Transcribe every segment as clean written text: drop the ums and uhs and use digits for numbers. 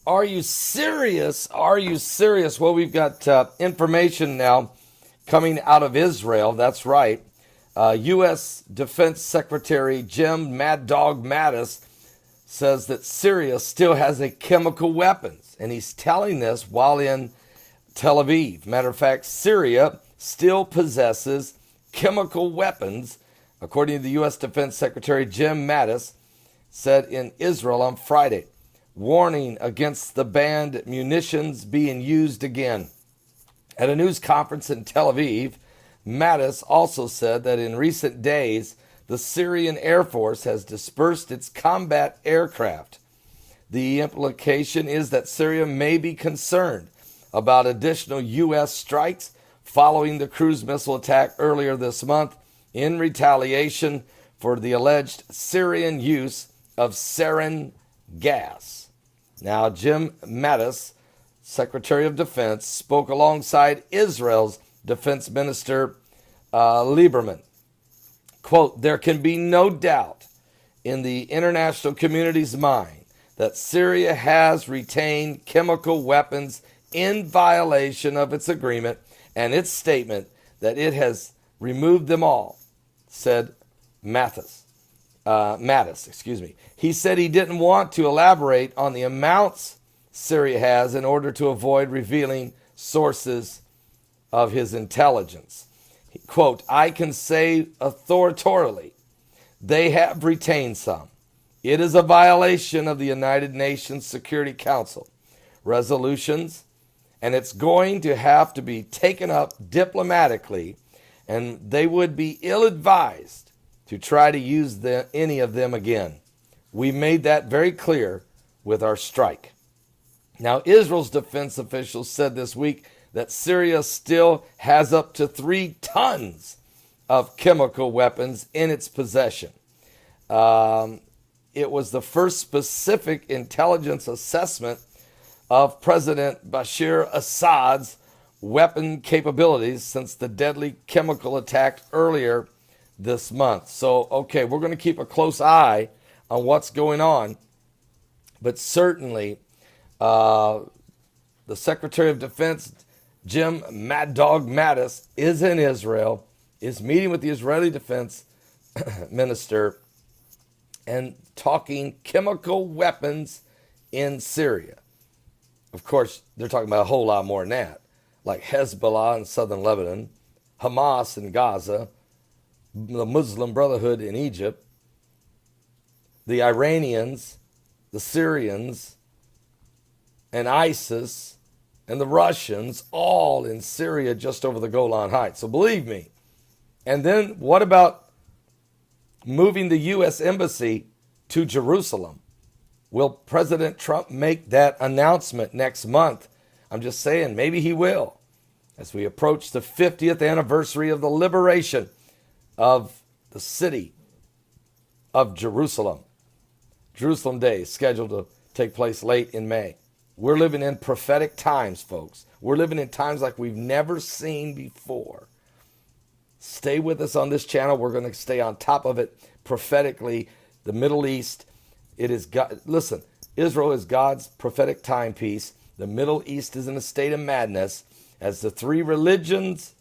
Are you serious? Are you serious? Well, we've got information now coming out of Israel. That's right. U.S. Defense Secretary Jim Mad Dog Mattis says that Syria still has a chemical weapons, and he's telling this while in Tel Aviv. Matter of fact, Syria still possesses chemical weapons, according to the U.S. Defense Secretary Jim Mattis said in Israel on Friday, warning against the banned munitions being used again. At a news conference in Tel Aviv, Mattis also said that in recent days, the Syrian Air Force has dispersed its combat aircraft. The implication is that Syria may be concerned about additional U.S. strikes following the cruise missile attack earlier this month in retaliation for the alleged Syrian use of sarin gas. Now, Jim Mattis, Secretary of Defense, spoke alongside Israel's Defense Minister Lieberman. Quote, there can be no doubt in the international community's mind that Syria has retained chemical weapons in violation of its agreement and its statement that it has removed them all, said Mattis. He said he didn't want to elaborate on the amounts Syria has in order to avoid revealing sources of his intelligence. Quote, I can say authoritatively, they have retained some. It is a violation of the United Nations Security Council resolutions, and it's going to have to be taken up diplomatically, and they would be ill-advised to try to use any of them again. We made that very clear with our strike. Now, Israel's defense officials said this week that Syria still has up to 3 tons of chemical weapons in its possession. It was the first specific intelligence assessment of President Bashar Assad's weapon capabilities since the deadly chemical attack earlier this month. So, okay, we're going to keep a close eye on what's going on, but certainly the Secretary of Defense, Jim Mad Dog Mattis, is in Israel, is meeting with the Israeli Defense Minister and talking chemical weapons in Syria. Of course, they're talking about a whole lot more than that, like Hezbollah in southern Lebanon, Hamas in Gaza, the Muslim Brotherhood in Egypt, the Iranians, the Syrians, and ISIS, and the Russians, all in Syria just over the Golan Heights. So believe me. And then what about moving the U.S. Embassy to Jerusalem? Will President Trump make that announcement next month? I'm just saying, maybe he will, as we approach the 50th anniversary of the liberation of the city of Jerusalem. Jerusalem Day is scheduled to take place late in May. We're living in prophetic times, folks. We're living in times like we've never seen before. Stay with us on this channel. We're going to stay on top of it prophetically. The Middle East, it is God. Listen, Israel is God's prophetic timepiece. The Middle East is in a state of madness as the 3 religions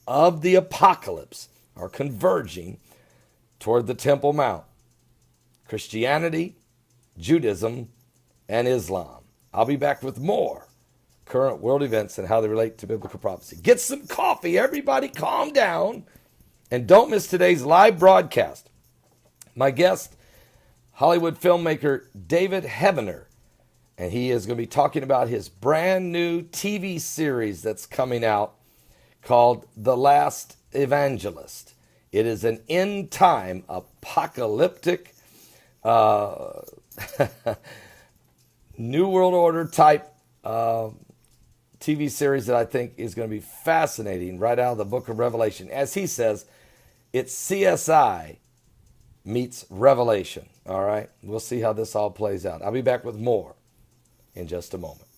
of the apocalypse are converging toward the Temple Mount: Christianity, Judaism, and Islam. I'll be back with more current world events and how they relate to biblical prophecy. Get some coffee, everybody, calm down, and don't miss today's live broadcast. My guest, Hollywood filmmaker David Heavener, and he is going to be talking about his brand new TV series that's coming out called The Last Evangelist. It is an end-time apocalyptic New World Order type TV series that I think is going to be fascinating right out of the book of Revelation. As he says, it's CSI meets Revelation. All right, we'll see how this all plays out. I'll be back with more in just a moment.